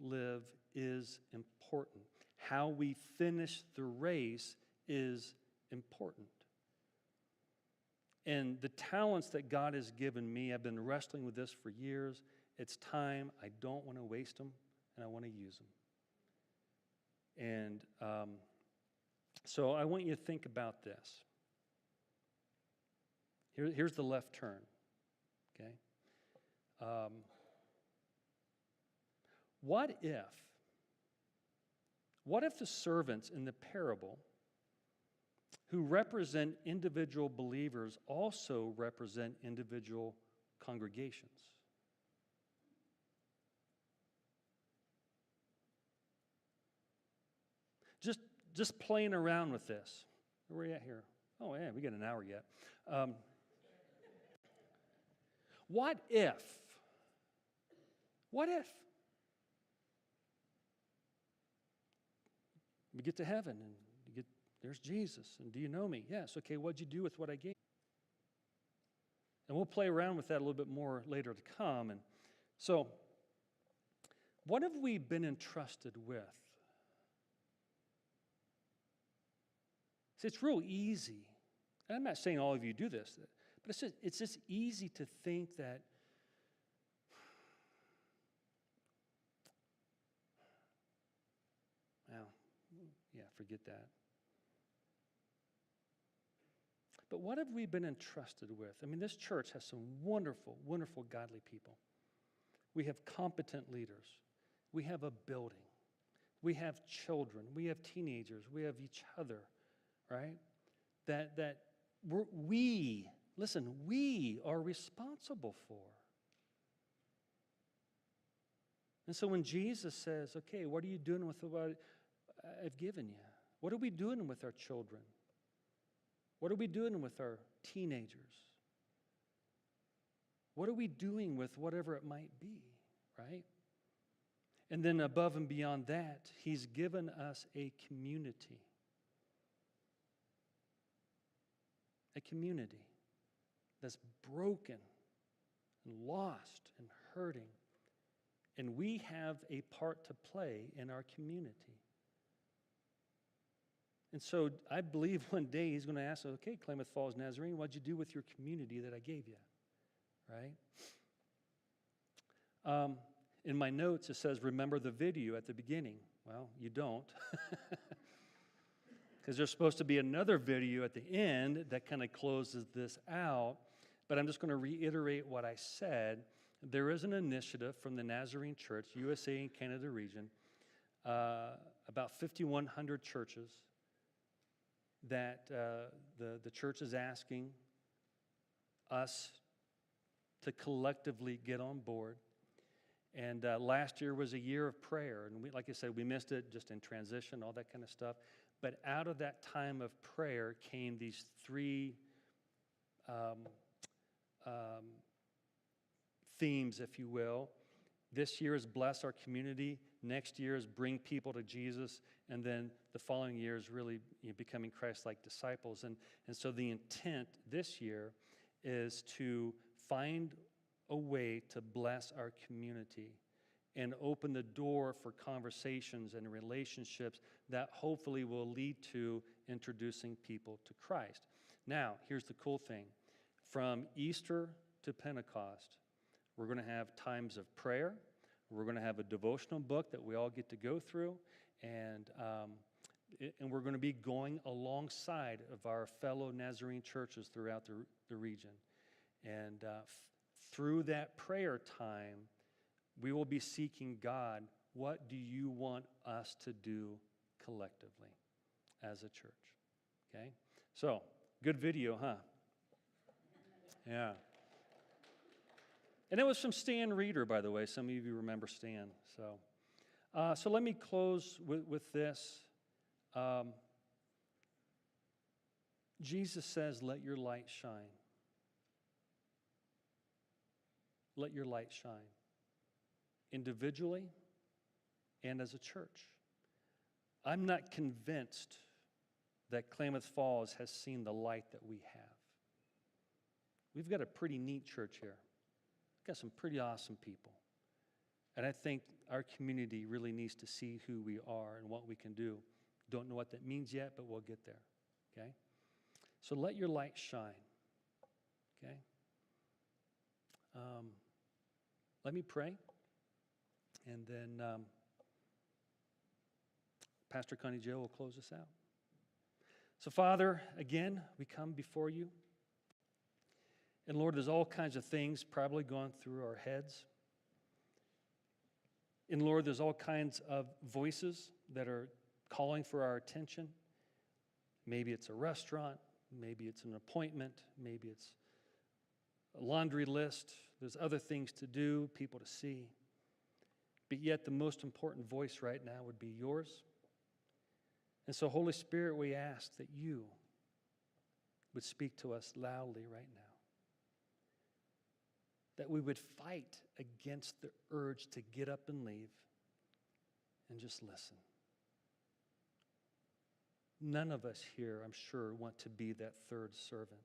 live is important. How we finish the race is important. And the talents that God has given me, I've been wrestling with this for years. It's time. I don't want to waste them, and I want to use them. And so I want you to think about this. Here's the left turn, okay? What if the servants in the parable who represent individual believers also represent individual congregations? Just playing around with this. Where are we at here? Oh, yeah, we got an hour yet. What if we get to heaven and there's Jesus, and do you know me? Yes. Okay, what'd you do with what I gave you? And we'll play around with that a little bit more later to come. And so, what have we been entrusted with? See, it's real easy. And I'm not saying all of you do this, but it's just easy to think that forget that. But what have we been entrusted with? I mean, this church has some wonderful, wonderful, godly people. We have competent leaders. We have a building. We have children. We have teenagers. We have each other, right? That we are responsible for. And so when Jesus says, okay, what are you doing with what I've given you? What are we doing with our children? What are we doing with our teenagers? What are we doing with whatever it might be, right? And then above and beyond that, He's given us a community. A community that's broken and lost and hurting. And we have a part to play in our community. And so I believe one day He's going to ask us, okay, Klamath Falls Nazarene, what'd you do with your community that I gave you? Right? In my notes, it says, remember the video at the beginning. Well, you don't. Because there's supposed to be another video at the end that kind of closes this out. But I'm just going to reiterate what I said. There is an initiative from the Nazarene Church, USA and Canada region, about 5,100 churches, that the church is asking us to collectively get on board. And last year was a year of prayer. And like I said, we missed it just in transition, all that kind of stuff. But out of that time of prayer came these three themes, if you will. This year is bless our community. Next year is bring people to Jesus. And then the following year is really becoming Christ-like disciples. And so the intent this year is to find a way to bless our community and open the door for conversations and relationships that hopefully will lead to introducing people to Christ. Now, here's the cool thing. From Easter to Pentecost, we're going to have times of prayer. We're going to have a devotional book that we all get to go through. And we're going to be going alongside of our fellow Nazarene churches throughout the region. And through that prayer time, we will be seeking God, what do you want us to do collectively as a church? Okay? So, good video, huh? Yeah. And it was from Stan Reeder, by the way. Some of you remember Stan. So let me close with this. Jesus says, let your light shine. Let your light shine. Individually and as a church. I'm not convinced that Klamath Falls has seen the light that we have. We've got a pretty neat church here. We've got some pretty awesome people. And I think our community really needs to see who we are and what we can do. Don't know what that means yet, but we'll get there, okay? So let your light shine, okay? Let me pray, and then Pastor Connie Joe will close us out. So, Father, again, we come before you. And Lord, there's all kinds of things probably going through our heads. And Lord, there's all kinds of voices that are calling for our attention. Maybe it's a restaurant, maybe it's an appointment, maybe it's a laundry list. There's other things to do, people to see. But yet the most important voice right now would be yours. And so, Holy Spirit, we ask that you would speak to us loudly right now. That we would fight against the urge to get up and leave and just listen. None of us here, I'm sure, want to be that third servant.